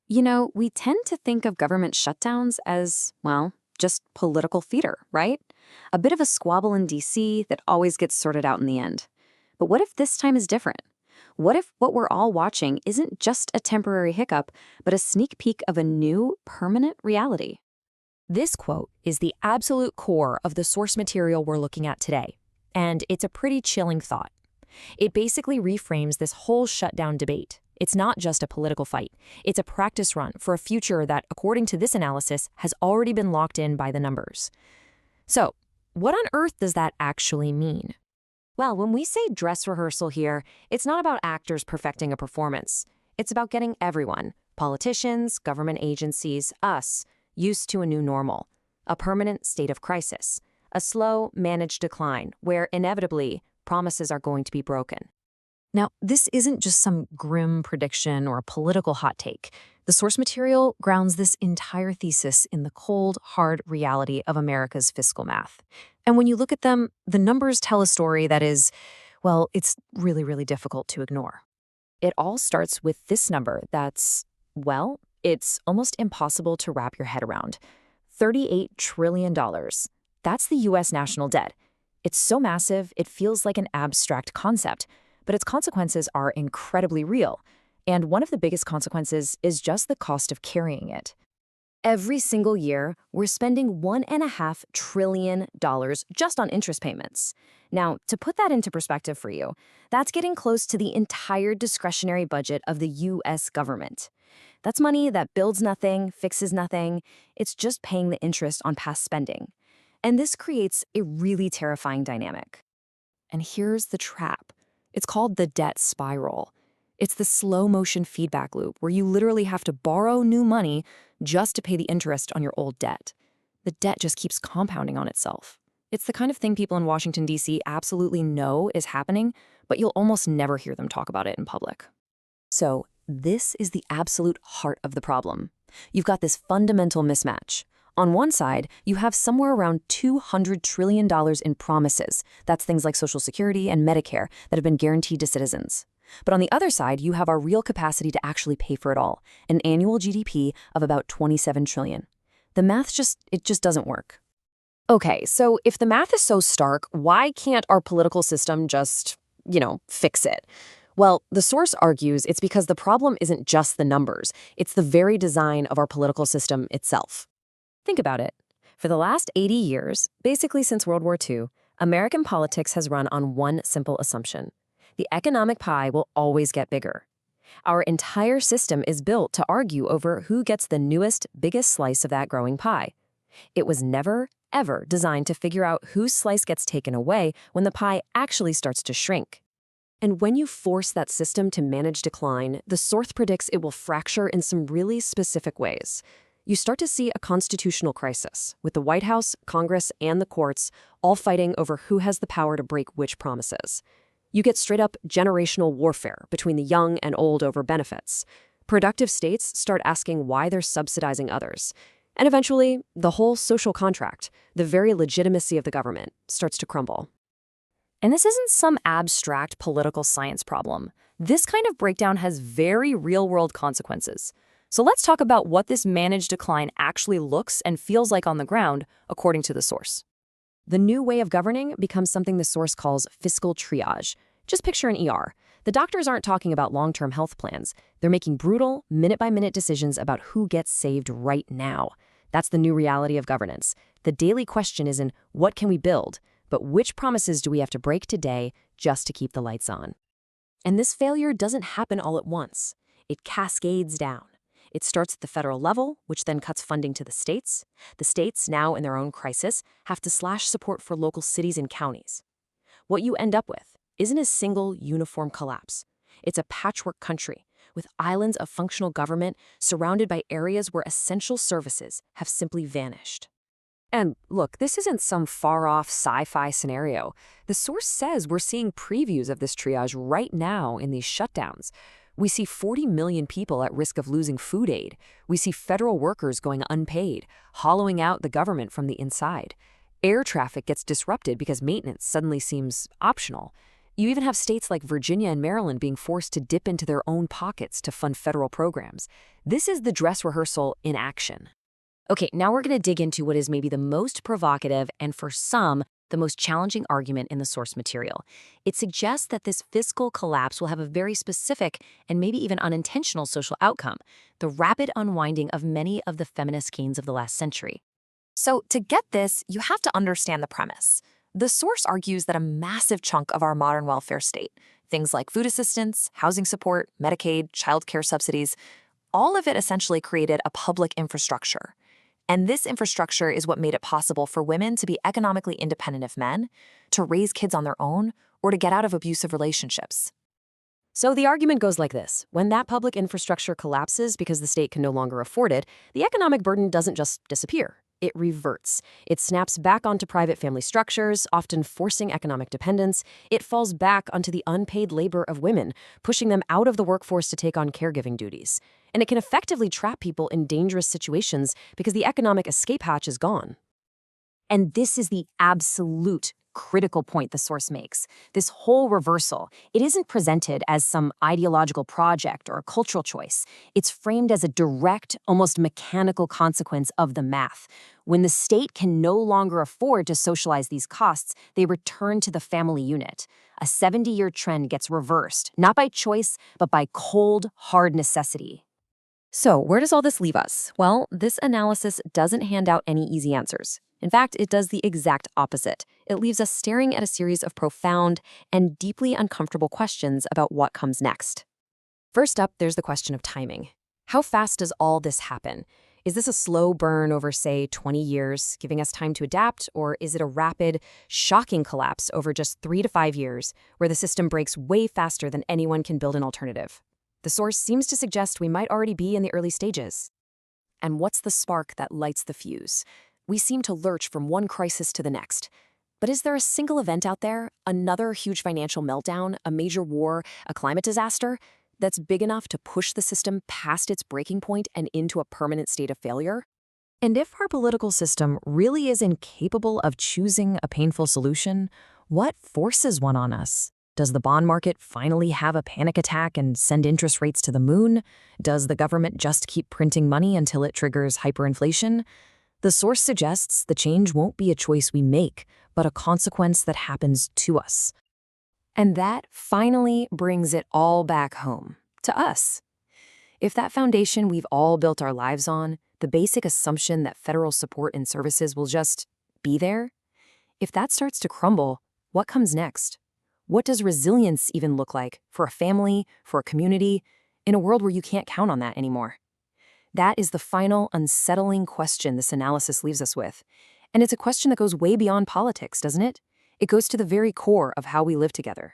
We tend to think of government shutdowns as, well, just political theater, right? A bit of a squabble in DC that always gets sorted out in the end. But what if this time is different? What if what we're all watching isn't just a temporary hiccup, but a sneak peek of a new, permanent reality? This quote is the absolute core of the source material we're looking at today, and it's a pretty chilling thought. It basically reframes this whole shutdown debate. It's not just a political fight. It's a practice run for a future that, according to this analysis, has already been locked in by the numbers. So, what on earth does that actually mean? Well, when we say dress rehearsal here, it's not about actors perfecting a performance. It's about getting everyone, politicians, government agencies, us, used to a new normal, a permanent state of crisis, a slow, managed decline where, inevitably, promises are going to be broken. Now, this isn't just some grim prediction or a political hot take. The source material grounds this entire thesis in the cold, hard reality of America's fiscal math. And when you look at them, the numbers tell a story that is, well, it's really, really difficult to ignore. It all starts with this number that's, well, it's almost impossible to wrap your head around. $38 trillion. That's the U.S. national debt. It's so massive, it feels like an abstract concept, but its consequences are incredibly real. And one of the biggest consequences is just the cost of carrying it. Every single year, we're spending $1.5 trillion just on interest payments. Now, to put that into perspective for you, that's getting close to the entire discretionary budget of the U.S. government. That's money that builds nothing, fixes nothing. It's just paying the interest on past spending. And this creates a really terrifying dynamic. And here's the trap. It's called the debt spiral. It's the slow-motion feedback loop where you literally have to borrow new money just to pay the interest on your old debt. The debt just keeps compounding on itself. It's the kind of thing people in Washington, D.C. absolutely know is happening, but you'll almost never hear them talk about it in public. So, this is the absolute heart of the problem. You've got this fundamental mismatch. On one side, you have somewhere around $200 trillion in promises. That's things like Social Security and Medicare that have been guaranteed to citizens. But on the other side, you have our real capacity to actually pay for it all, an annual GDP of about $27 trillion. The math just doesn't work. Okay, so if the math is so stark, why can't our political system just, fix it? Well, the source argues it's because the problem isn't just the numbers, it's the very design of our political system itself. Think about it. For the last 80 years, basically since World War II, American politics has run on one simple assumption. The economic pie will always get bigger. Our entire system is built to argue over who gets the newest, biggest slice of that growing pie. It was never, ever designed to figure out whose slice gets taken away when the pie actually starts to shrink. And when you force that system to manage decline, the source predicts it will fracture in some really specific ways. You start to see a constitutional crisis, with the White House, Congress, and the courts all fighting over who has the power to break which promises. You get straight-up generational warfare between the young and old over benefits. Productive states start asking why they're subsidizing others. And eventually, the whole social contract, the very legitimacy of the government, starts to crumble. And this isn't some abstract political science problem. This kind of breakdown has very real-world consequences. So let's talk about what this managed decline actually looks and feels like on the ground, according to the source. The new way of governing becomes something the source calls fiscal triage. Just picture an ER. The doctors aren't talking about long-term health plans. They're making brutal, minute-by-minute decisions about who gets saved right now. That's the new reality of governance. The daily question isn't, what can we build? But which promises do we have to break today just to keep the lights on? And this failure doesn't happen all at once. It cascades down. It starts at the federal level, which then cuts funding to the states. The states, now in their own crisis, have to slash support for local cities and counties. What you end up with isn't a single, uniform collapse. It's a patchwork country, with islands of functional government surrounded by areas where essential services have simply vanished. And look, this isn't some far-off sci-fi scenario. The source says we're seeing previews of this triage right now in these shutdowns. We see 40 million people at risk of losing food aid. We see federal workers going unpaid, hollowing out the government from the inside. Air traffic gets disrupted because maintenance suddenly seems optional. You even have states like Virginia and Maryland being forced to dip into their own pockets to fund federal programs. This is the dress rehearsal in action. Okay, now we're going to dig into what is maybe the most provocative and, for some, the most challenging argument in the source material. It suggests that this fiscal collapse will have a very specific and maybe even unintentional social outcome: the rapid unwinding of many of the feminist gains of the last century. So, to get this, you have to understand the premise. The source argues that a massive chunk of our modern welfare state, things like food assistance, housing support, Medicaid, childcare subsidies, all of it essentially created a public infrastructure. And this infrastructure is what made it possible for women to be economically independent of men, to raise kids on their own, or to get out of abusive relationships. So the argument goes like this: when that public infrastructure collapses because the state can no longer afford it, the economic burden doesn't just disappear. It reverts. It snaps back onto private family structures, often forcing economic dependence. It falls back onto the unpaid labor of women, pushing them out of the workforce to take on caregiving duties. And it can effectively trap people in dangerous situations because the economic escape hatch is gone. And this is the absolute critical point the source makes. This whole reversal, it isn't presented as some ideological project or a cultural choice. It's framed as a direct, almost mechanical consequence of the math. When the state can no longer afford to socialize these costs, they return to the family unit. A 70-year trend gets reversed, not by choice, but by cold, hard necessity. So, where does all this leave us? Well, this analysis doesn't hand out any easy answers. In fact, it does the exact opposite. It leaves us staring at a series of profound and deeply uncomfortable questions about what comes next. First up, there's the question of timing. How fast does all this happen? Is this a slow burn over, say, 20 years, giving us time to adapt, or is it a rapid, shocking collapse over just 3 to 5 years, where the system breaks way faster than anyone can build an alternative? The source seems to suggest we might already be in the early stages. And what's the spark that lights the fuse? We seem to lurch from one crisis to the next. But is there a single event out there, another huge financial meltdown, a major war, a climate disaster, that's big enough to push the system past its breaking point and into a permanent state of failure? And if our political system really is incapable of choosing a painful solution, what forces one on us? Does the bond market finally have a panic attack and send interest rates to the moon? Does the government just keep printing money until it triggers hyperinflation? The source suggests the change won't be a choice we make, but a consequence that happens to us. And that finally brings it all back home, to us. If that foundation we've all built our lives on, the basic assumption that federal support and services will just be there, if that starts to crumble, what comes next? What does resilience even look like for a family, for a community, in a world where you can't count on that anymore? That is the final, unsettling question this analysis leaves us with. And it's a question that goes way beyond politics, doesn't it? It goes to the very core of how we live together.